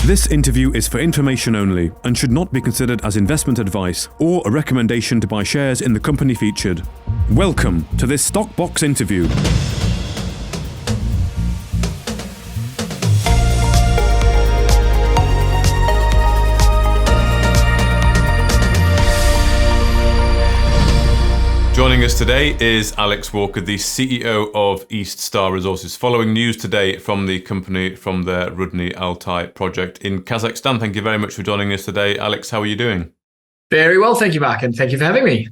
This interview is for information only and should not be considered as investment advice or a recommendation to buy shares in the company featured. Welcome to this Stock Box interview. Joining us today is Alex Walker, the CEO of East Star Resources, following news today from the company from their Rudny-Altai project in Kazakhstan. Thank you very much for joining us today. Alex, how are you doing? Very well, thank you, Mark, and thank you for having me.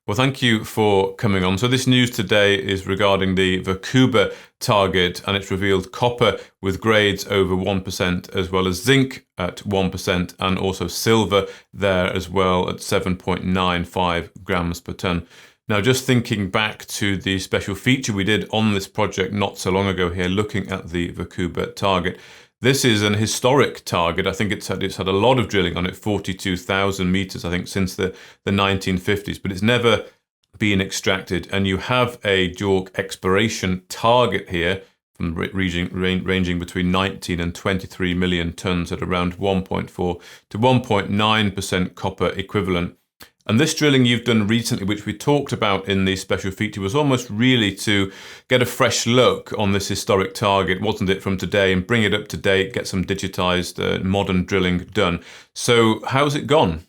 Well, thank you for coming on. So this news today is regarding the Vakuba target, and it's revealed copper with grades over 1%, as well as zinc at 1%, and also silver there as well at 7.95 grams per tonne. Now, just thinking back to the special feature we did on this project not so long ago here, looking at the Vakuba target, this is an historic target. I think it's had a lot of drilling on it, 42,000 meters, I think, since the 1950s, but it's never been extracted. And you have a JORC exploration target here from ranging between 19 and 23 million tons at around 1.4 to 1.9% copper equivalent. And this drilling you've done recently, which we talked about in the special feature, was almost really to get a fresh look on this historic target, wasn't it, from today, and bring it up to date, get some digitized modern drilling done. So how's it gone?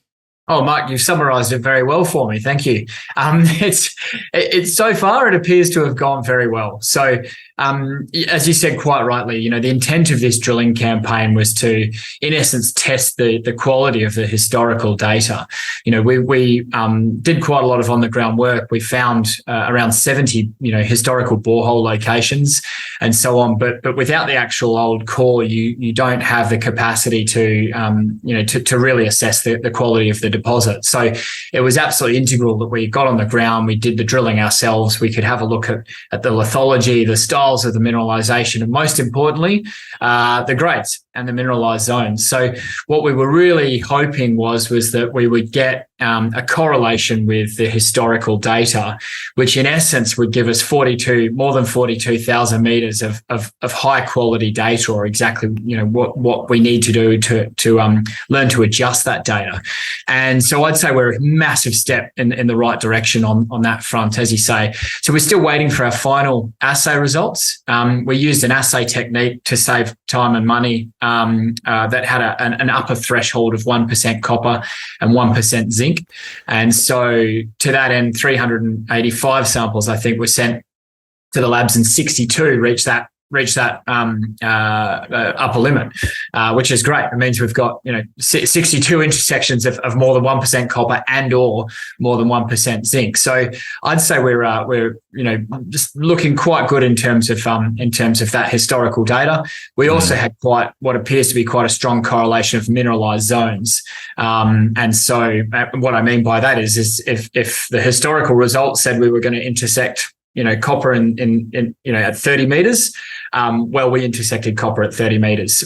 Oh, Mark, you've summarised it very well for me. Thank you. It's so far, it appears to have gone very well. So, as you said quite rightly, the intent of this drilling campaign was to, in essence, test the quality of the historical data. We did quite a lot of on-the-ground work. We found around 70, historical borehole locations and so on. But without the actual old core, you don't have the capacity to really assess the quality of the deposit. So it was absolutely integral that we got on the ground, we did the drilling ourselves, we could have a look at the lithology, the styles of the mineralization, and most importantly, the grades and the mineralized zones. So what we were really hoping was that we would get a correlation with the historical data, which in essence would give us more than 42,000 meters of high quality data, or exactly what we need to do to learn to adjust that data. And so I'd say we're a massive step in the right direction on that front, as you say. So we're still waiting for our final assay results. We used an assay technique to save time and money that had an upper threshold of 1% copper and 1% zinc. And so to that end, 385 samples, I think, were sent to the labs, and 62 reached that upper limit, which is great. It means we've got 62 intersections of more than 1% copper and or more than 1% zinc. So I'd say we're just looking quite good in terms of that historical data. We also had quite what appears to be quite a strong correlation of mineralized zones. And so what I mean by that is if the historical results said we were going to intersect copper in at 30 meters. We intersected copper at 30 meters,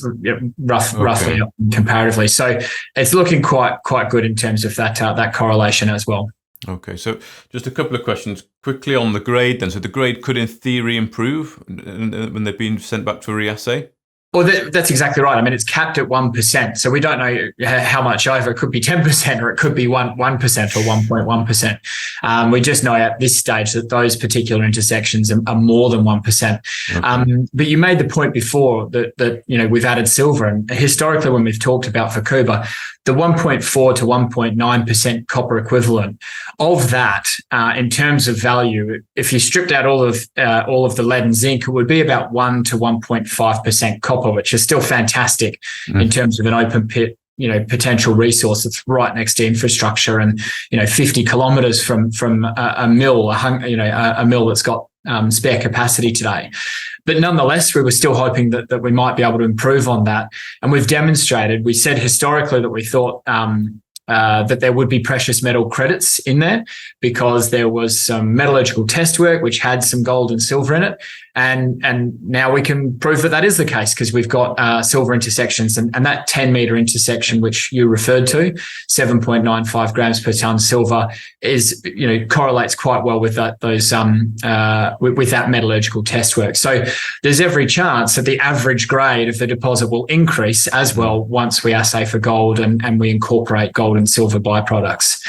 roughly comparatively. So it's looking quite good in terms of that correlation as well. Okay, so just a couple of questions quickly on the grade then. So the grade could in theory improve when they've been sent back to a reassay? Well, that's exactly right. I mean, it's capped at 1%. So we don't know how much over. It could be 10% or it could be 1% or 1.1%. We just know at this stage that those particular intersections are more than 1%. Okay. But you made the point before that we've added silver. And historically, when we've talked about Vakuba, the 1.4 to 1.9% copper equivalent of that, in terms of value, if you stripped out all of the lead and zinc, it would be about 1 to 1.5% copper, which is still fantastic in terms of an open pit, potential resource that's right next to infrastructure and 50 kilometers from a mill, a mill that's got spare capacity today. But nonetheless, we were still hoping that we might be able to improve on that. And we've demonstrated, we said historically that we thought that there would be precious metal credits in there because there was some metallurgical test work which had some gold and silver in it. And now we can prove that is the case, because we've got silver intersections, and that 10-meter intersection which you referred to, 7.95 grams per ton silver, is correlates quite well with that with that metallurgical test work. So there's every chance that the average grade of the deposit will increase as well once we assay for gold and we incorporate gold and silver byproducts.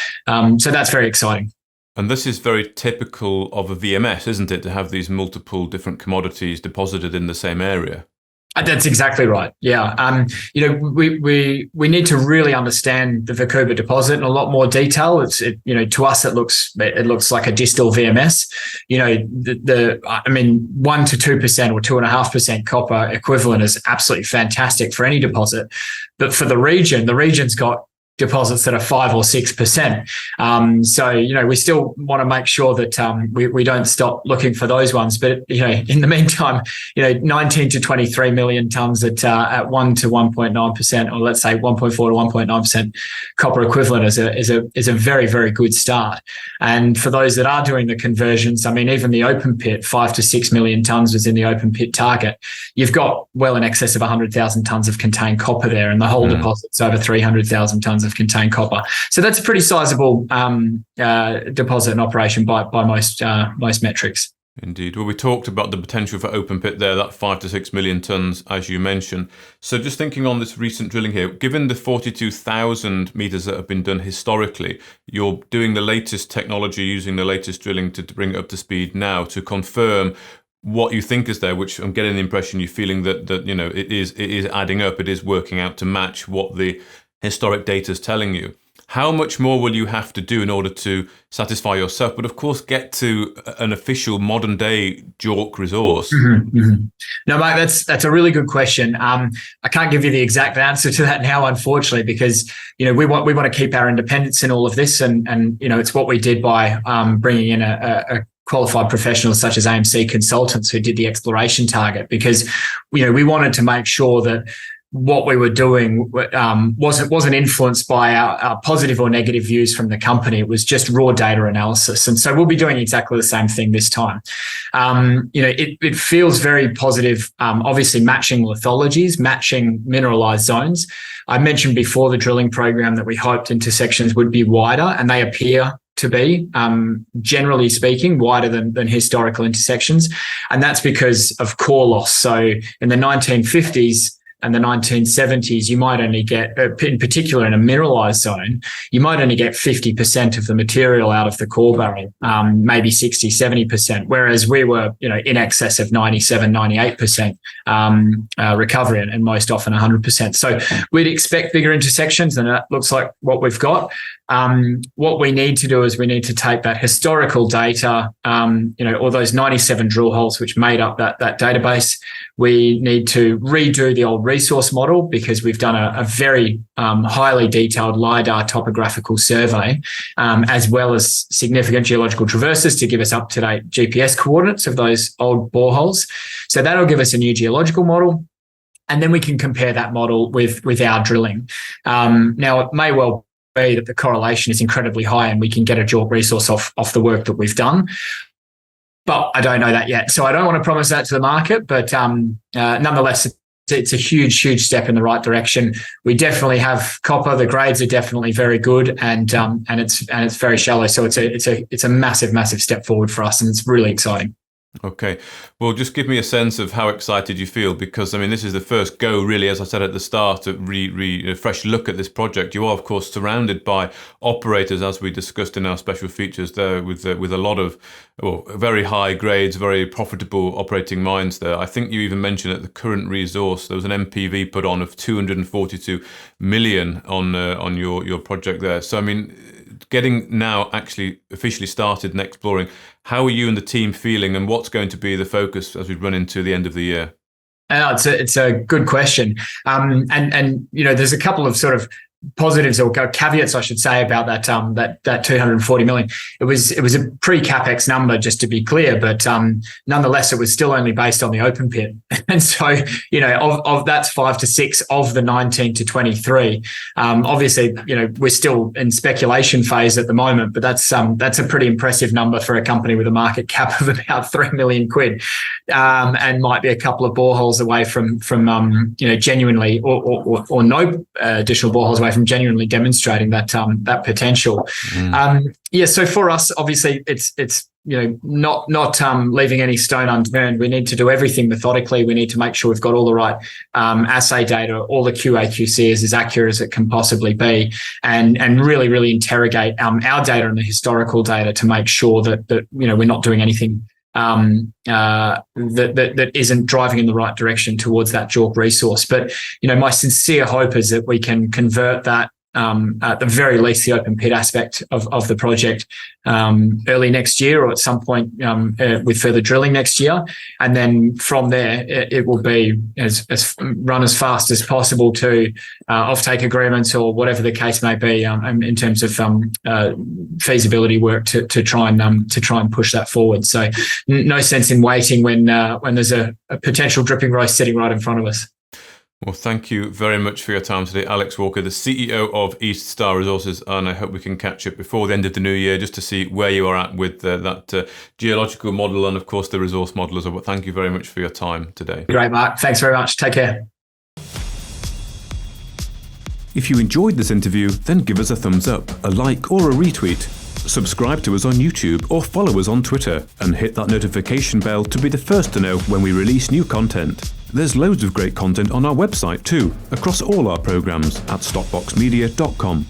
So that's very exciting. And this is very typical of a VMS, isn't it, to have these multiple different commodities deposited in the same area? That's exactly right. Yeah. We need to really understand the Vancouver deposit in a lot more detail. To us, it looks like a distal VMS. 1 to 2% or 2.5% copper equivalent is absolutely fantastic for any deposit. But for the region's got deposits that are 5 or 6%. So we still want to make sure that we don't stop looking for those ones. But in the meantime, 19 to 23 million tons at 1 to 1.9%, or let's say 1.4 to 1.9% copper equivalent is a very, very good start. And for those that are doing the conversions, even the open pit, 5 to 6 million tons was in the open pit target. You've got well in excess of 100,000 tons of contained copper there, and the whole deposit's over 300,000 tons of contained copper. So that's a pretty sizable deposit and operation by most metrics. Indeed. Well, we talked about the potential for open pit there, that 5 to 6 million tons, as you mentioned. So just thinking on this recent drilling here, given the 42,000 meters that have been done historically, you're doing the latest technology, using the latest drilling to bring it up to speed now to confirm what you think is there, which I'm getting the impression you're feeling that it is adding up, it is working out to match what the historic data is telling you. How much more will you have to do in order to satisfy yourself, but of course get to an official modern day JORC resource? No, mate, that's a really good question. I can't give you the exact answer to that now, unfortunately, because we want to keep our independence in all of this, and it's what we did by bringing in a qualified professionals such as AMC Consultants who did the exploration target, because we wanted to make sure that what we were doing wasn't influenced by our positive or negative views from the company. It was just raw data analysis. And so we'll be doing exactly the same thing this time. It feels very positive, obviously matching lithologies, matching mineralized zones. I mentioned before the drilling program that we hoped intersections would be wider, and they appear to be, generally speaking, wider than historical intersections. And that's because of core loss. So in the 1950s, and the 1970s, you might only get, in particular in a mineralized zone, you might only get 50% of the material out of the core barrel, maybe 60, 70%, whereas we were, in excess of 97, 98% recovery, and most often 100%. So we'd expect bigger intersections, and that looks like what we've got. What we need to do is we need to take that historical data, all those 97 drill holes which made up that database. We need to redo the old resource model, because we've done a very highly detailed LiDAR topographical survey, as well as significant geological traverses to give us up-to-date GPS coordinates of those old boreholes. So that'll give us a new geological model, and then we can compare that model with our drilling. Now, it may well be that the correlation is incredibly high and we can get a JORC resource off the work that we've done. But I don't know that yet. So I don't want to promise that to the market, but nonetheless, it's a huge, huge step in the right direction. We definitely have copper. The grades are definitely very good, and it's very shallow. So it's a massive, massive step forward for us, and it's really exciting. Okay. Well, just give me a sense of how excited you feel, because, this is the first go, really, as I said at the start, a fresh look at this project. You are, of course, surrounded by operators, as we discussed in our special features there, with a lot of very high grades, very profitable operating mines there. I think you even mentioned at the current resource, there was an MPV put on of 242 million on your project there. So, getting now actually officially started and exploring, how are you and the team feeling, and what's going to be the focus as we run into the end of the year? It's a good question. And there's a couple of sort of positives or caveats, I should say, about that 240 million. It was a pre-capex number, just to be clear, but nonetheless, it was still only based on the open pit. And so, of that's 5 to 6 of the 19 to 23. Obviously, we're still in speculation phase at the moment, but that's a pretty impressive number for a company with a market cap of about 3 million quid, and might be a couple of boreholes away from genuinely or no additional boreholes away from genuinely demonstrating that potential. So for us, obviously, it's not leaving any stone unturned. We need to do everything methodically. We need to make sure we've got all the right assay data, all the QA/QC is as accurate as it can possibly be, and really, really interrogate our data and the historical data to make sure that we're not doing anything that isn't driving in the right direction towards that JORC resource. But my sincere hope is that we can convert that, at the very least, the open pit aspect of the project early next year, or at some point with further drilling next year, and then from there it will be as run as fast as possible to offtake agreements or whatever the case may be, in terms of feasibility work to try and push that forward. So no sense in waiting when there's a potential dripping roast sitting right in front of us. Well, thank you very much for your time today, Alex Walker, the CEO of East Star Resources, and I hope we can catch up before the end of the new year just to see where you are at with that geological model and, of course, the resource model as well. But thank you very much for your time today. Great, Mark. Thanks very much. Take care. If you enjoyed this interview, then give us a thumbs up, a like or a retweet. Subscribe to us on YouTube or follow us on Twitter and hit that notification bell to be the first to know when we release new content. There's loads of great content on our website too, across all our programs at stockboxmedia.com.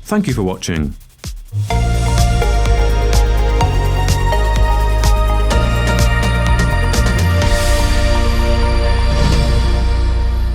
Thank you for watching.